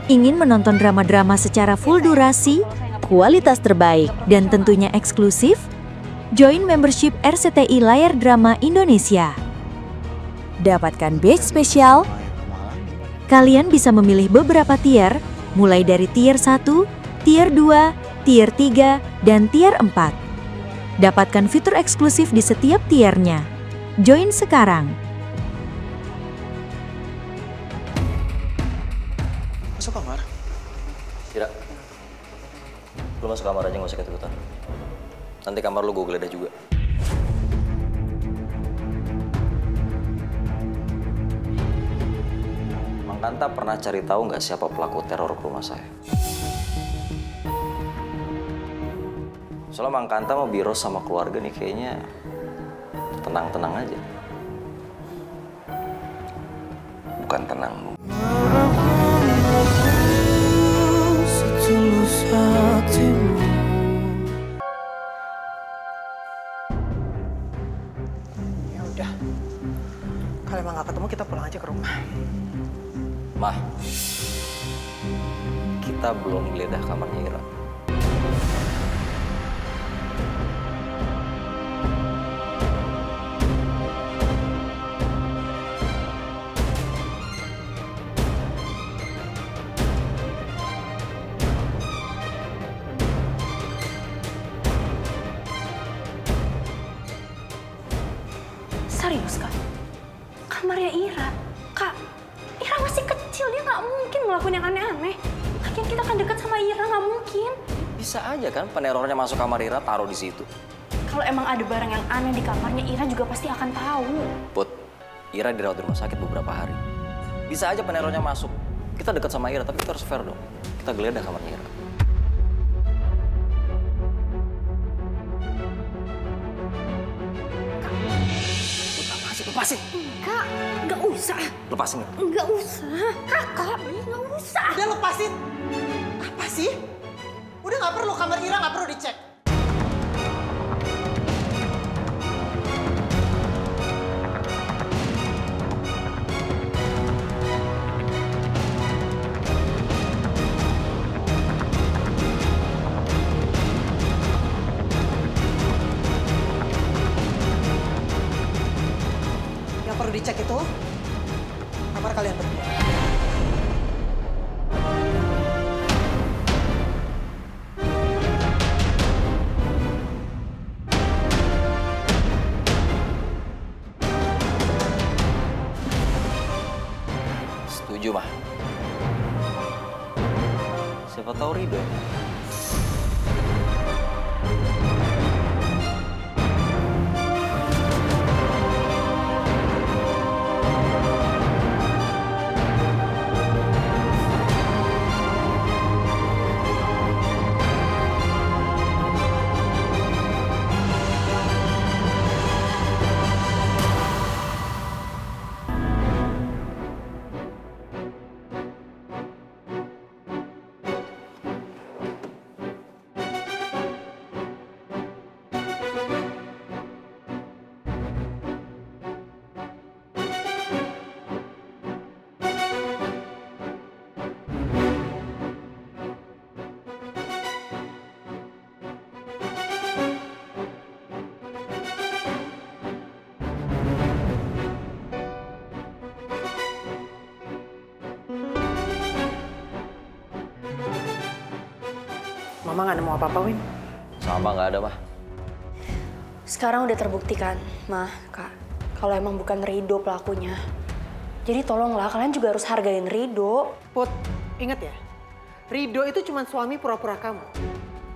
Ingin menonton drama-drama secara full durasi, kualitas terbaik, dan tentunya eksklusif? Join membership RCTI Layar Drama Indonesia. Dapatkan batch spesial. Kalian bisa memilih beberapa tier, mulai dari tier 1, tier 2, tier 3, dan tier 4. Dapatkan fitur eksklusif di setiap tiernya. Join sekarang. Masuk kamar? Tidak. Lu masuk kamar aja, nggak usah ikut-ikutan. Nanti kamar lu gue geledah juga. Mang Kanta pernah cari tahu nggak siapa pelaku teror ke rumah saya? Soalnya Mang Kanta mau biro sama keluarga nih kayaknya tenang-tenang aja. Bukan tenangmu. Ya udah. Kalau emang nggak ketemu kita pulang aja ke rumah. Mah, kita belum geledah kamarnya Ira. Serius, Kak? Kamarnya Ira? Kak, Ira masih kecil, dia nggak mungkin ngelakuin yang aneh-aneh. Lagian kita kan deket sama Ira, nggak mungkin. Bisa aja kan penerornya masuk kamar Ira, taruh di situ. Kalau emang ada barang yang aneh di kamarnya, Ira juga pasti akan tahu. Put, Ira dirawat di rumah sakit beberapa hari. Bisa aja penerornya masuk. Kita dekat sama Ira, tapi kita harus fair dong. Kita geledah kamarnya Ira. Lepasin. Nggak usah. Lepasin. Nggak usah. Kakak, nggak usah. Udah lepasin. Apa sih? Udah nggak perlu, kamar Ira nggak perlu dicek. Yang perlu dicek itu kamar kalian berdua. Setuju, Mah. Siapa tahu Ridho. Mama nggak nemu apa-apa, Win. Sama nggak ada, Mah. Sekarang udah terbukti kan, Mah, Kak. Kalau emang bukan Ridho pelakunya. Jadi tolonglah, kalian juga harus hargain Ridho. Put, inget ya, Ridho itu cuma suami pura-pura kamu.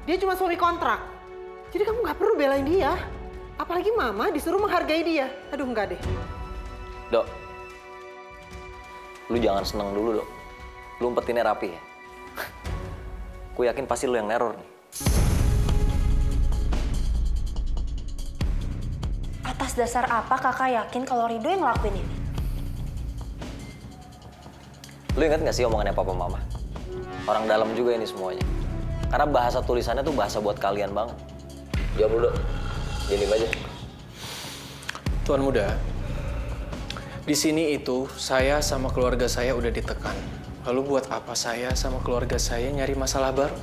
Dia cuma suami kontrak. Jadi kamu nggak perlu belain dia. Apalagi Mama disuruh menghargai dia. Aduh, enggak deh. Dok, lu jangan seneng dulu, Dok. Lu umpetinnya rapi ya. Gue yakin pasti lu yang neror nih. Atas dasar apa kakak yakin kalau Ridho yang ngelakuin ini? Lu ingat gak sih omongannya papa mama? Orang dalam juga ini semuanya. Karena bahasa tulisannya tuh bahasa buat kalian banget. Jawab dulu, Dok. Jadi aja. Tuan muda, di sini itu saya sama keluarga saya udah ditekan. Lalu buat apa saya sama keluarga saya nyari masalah baru?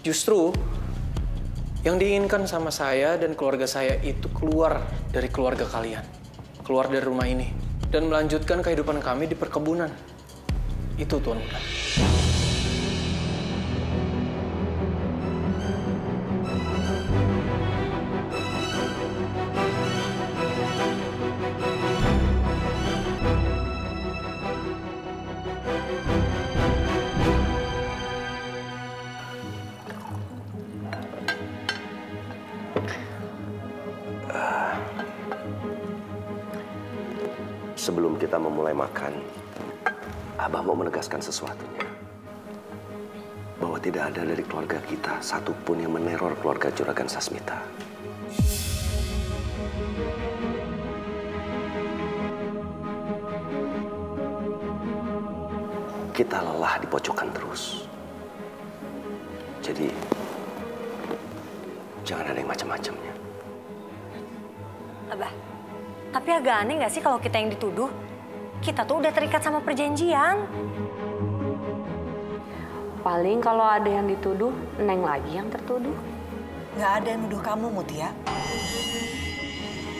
Justru yang diinginkan sama saya dan keluarga saya itu keluar dari keluarga kalian. Keluar dari rumah ini. Dan melanjutkan kehidupan kami di perkebunan. Itu Tuan Muda. Sebelum kita memulai makan, Abah mau menegaskan sesuatunya. Bahwa tidak ada dari keluarga kita satupun yang meneror keluarga Juragan Sasmita. Kita lelah di pojokan terus. Jadi, jangan ada yang macam-macamnya. Abah, tapi agak aneh nggak sih kalau kita yang dituduh? Kita tuh udah terikat sama perjanjian. Paling kalau ada yang dituduh, Neng lagi yang tertuduh. Nggak ada yang nuduh kamu, Mutia.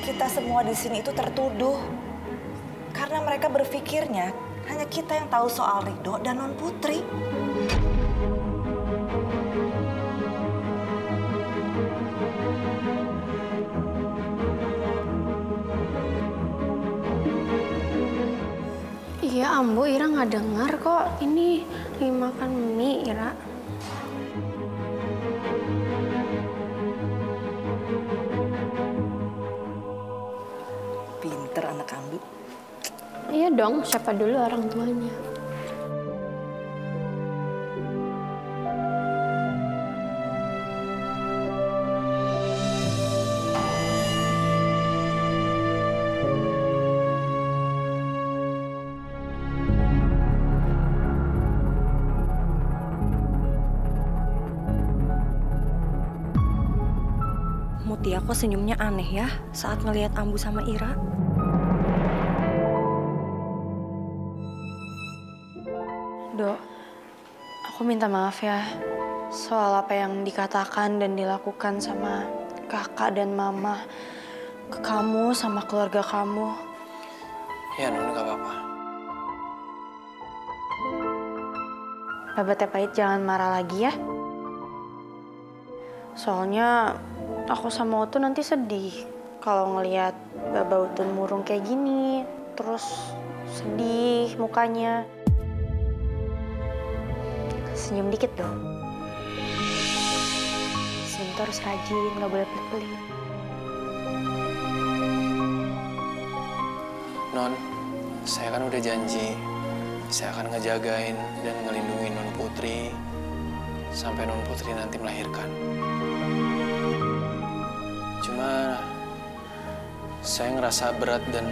Kita semua di sini itu tertuduh. Karena mereka berpikirnya hanya kita yang tahu soal Ridho dan Non Putri. Iya, Ambo, Ira nggak dengar kok. Ini lagi makan mie, Ira. Pinter anak Ambu. Iya dong, siapa dulu orang tuanya? Mutia kok senyumnya aneh ya saat ngelihat Ambu sama Ira. Dok, aku minta maaf ya soal apa yang dikatakan dan dilakukan sama kakak dan mama ke kamu sama keluarga kamu. Ya, Non, nggak apa-apa. Bapak Teh Pahit jangan marah lagi ya. Soalnya aku sama Utun nanti sedih kalau ngelihat Baba Utun murung kayak gini, terus sedih mukanya. Senyum dikit dong. Senyum tuh harus rajin, nggak boleh pelit-pelit. Non, saya kan udah janji. Saya akan ngejagain dan ngelindungi Non Putri sampai Non Putri nanti melahirkan. Cuma saya ngerasa berat dan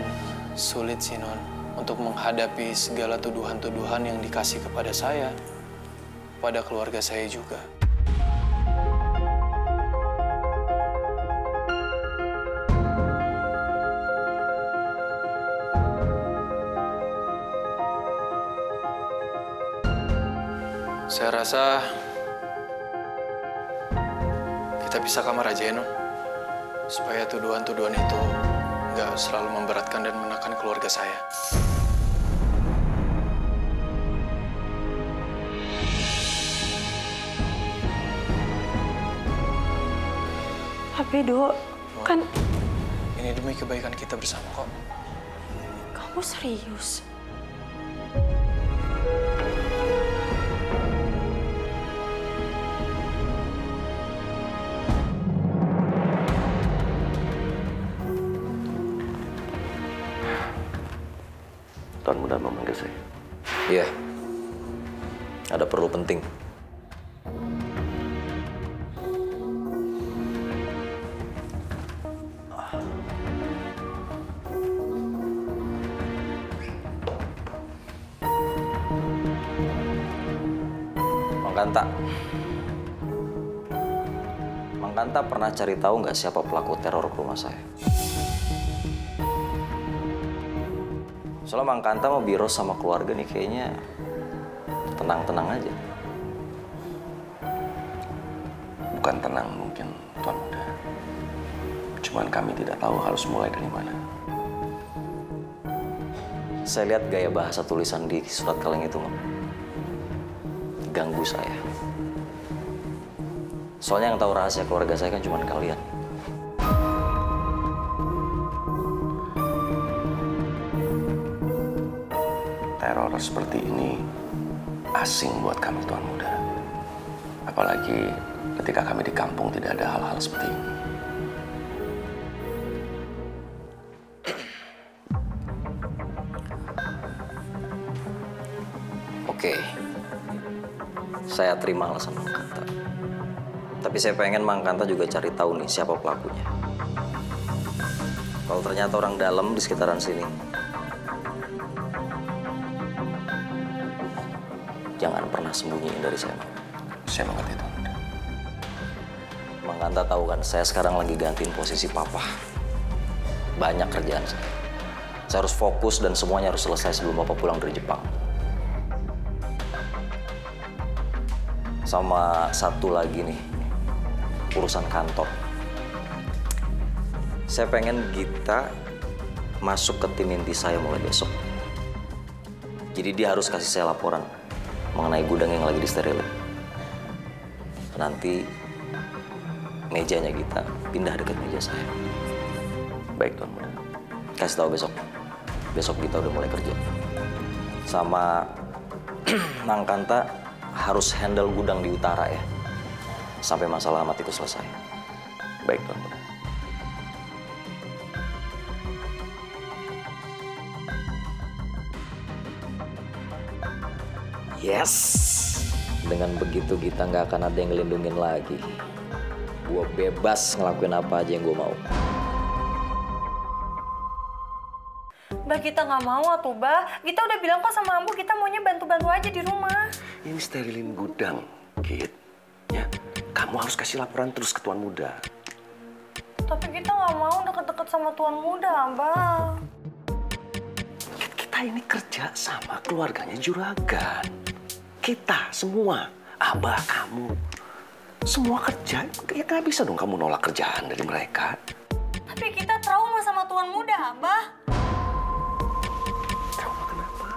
sulit sih, Non, untuk menghadapi segala tuduhan-tuduhan yang dikasih kepada saya, pada keluarga saya juga. Saya rasa kita bisa kamar aja ya, Non. Supaya tuduhan-tuduhan itu nggak selalu memberatkan dan menekan keluarga saya. Tapi Dok, kan Ini demi kebaikan kita bersama kok. kamu serius? Tuan Muda memanggil saya. Iya. Ada perlu penting. Mang Kanta pernah cari tahu nggak siapa pelaku teror ke rumah saya? Soalnya Mang Kanta mau biro sama keluarga nih kayaknya tenang-tenang aja. Bukan tenang mungkin, Tuan Muda. Cuman kami tidak tahu harus mulai dari mana. Saya lihat gaya bahasa tulisan di surat kaleng itu, Mam. Ganggu saya. Soalnya yang tahu rahasia keluarga saya kan cuma kalian. Teror seperti ini asing buat kami, Tuan Muda. Apalagi ketika kami di kampung tidak ada hal-hal seperti ini. Oke, saya terima alasan Mang Kanta. Tapi saya pengen Mang Kanta juga cari tahu nih siapa pelakunya. Kalau ternyata orang dalam di sekitaran sini, jangan pernah sembunyiin dari saya, Mang. Saya mengerti, Tuan Muda. Mang Kanta tahu kan, saya sekarang lagi gantiin posisi papa. Banyak kerjaan saya. Saya harus fokus dan semuanya harus selesai sebelum Bapak pulang dari Jepang. Sama satu lagi nih, urusan kantor. Saya pengen Gita masuk ke tim inti saya mulai besok. Jadi dia harus kasih saya laporan mengenai gudang yang lagi disterilin. Nanti mejanya Gita pindah dekat meja saya. Baik, Tuan Muda. Kasih tahu besok. Besok Gita udah mulai kerja. Sama Mang Kanta harus handle gudang di utara ya. Sampai masalah amat itu selesai. Baik, Tuan Muda. Yes! Dengan begitu Gita nggak akan ada yang ngelindungin lagi. Gue bebas ngelakuin apa aja yang gue mau. Bah, kita nggak mau atuh, Bah. Kita udah bilang kok sama Ambu, kita maunya bantu-bantu aja di rumah. Ini sterilin gudang, Git. Ya, kamu harus kasih laporan terus ke Tuan Muda. Tapi kita nggak mau deket-deket sama Tuan Muda, Abah. Kita ini kerja sama keluarganya juragan. Kita semua, Abah, kamu, semua kerja. Ya nggak bisa dong kamu nolak kerjaan dari mereka. Tapi kita trauma sama Tuan Muda, Abah. Trauma kenapa?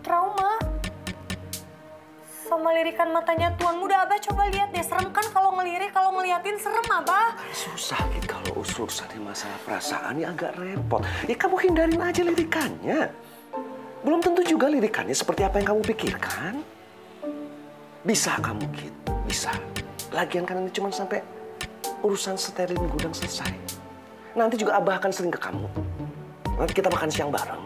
Trauma sama lirikan matanya Tuan Muda. Abah coba lihat deh, serem kan kalau ngelirik, kalau ngeliatin serem, Abah. Susah gitu kalau urusannya masalah perasaan ya agak repot. Ya kamu hindarin aja lirikannya. Belum tentu juga lirikannya seperti apa yang kamu pikirkan. Bisa kamu, Git, bisa. Lagian kan ini cuma sampai urusan sterilin gudang selesai. Nanti juga Abah akan sering ke kamu. Nanti kita makan siang bareng.